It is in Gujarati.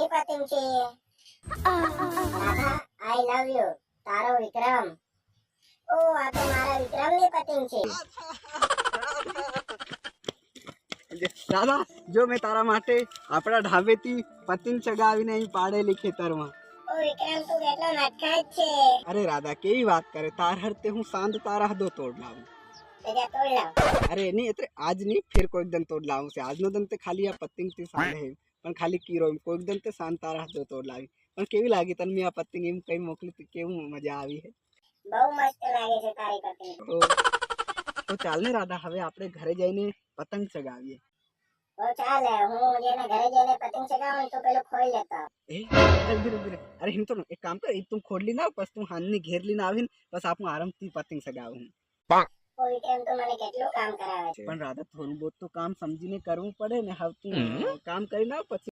કોની પતંગ છે? રાધા, આઈ લવ યુ. તારો વિક્રમ. ઓ, આ તો મારા વિક્રમની પતંગ છે. દાદા, જો મેં તારા માટે આપણા ઢાબેથી પતંગ ચગાવીને અહીં પાડેલી ખેતરમાં. ઓ વિક્રમ, તું કેટલો નટખટ છે. અરે રાધા, કેવી વાત કરે, તાર હરતે હું સાંજ તારા હદો તોડ લાવું. તેજા તોડ લાવ. અરે નહીં, એટલે આજ નહીં, ફિર કોઈક દન તોડ લાવું છે. આજનો દન તે ખાલી આ પતંગથી સાંજે હે, પણ ખાલી કીરો કોઈક દન તે સાંજ તારા હદો તોડ લાવી. પણ કેવી લાગી તને મેં આ પતંગ એમ કઈ મોકલી તો કેવું મજા આવી હે? બહુ મસ્ત લાગે છે તારી પતંગ. તો ચાલ ને રાધા, હવે આપણે ઘરે જઈને પતંગ ચગાવીએ. તો ચાલ, હું જેને ઘરે જઈને પતંગ ચગાવું તો પેલું ખોઈ લેતો. અરે હિમ તો એક કામ કર, તું ખોડલી ના બસ તું હાનની ઘેરલી ના આવીને બસ આપણું આરામથી પતંગ ચગાવું. ઓ વિક્રમ, તું મને કેટલું કામ કરાવે છે. પણ રાધા, થોડું બહુ તો કામ સમજીને કરવું પડે ને. હવે તું કામ કરી ના પછી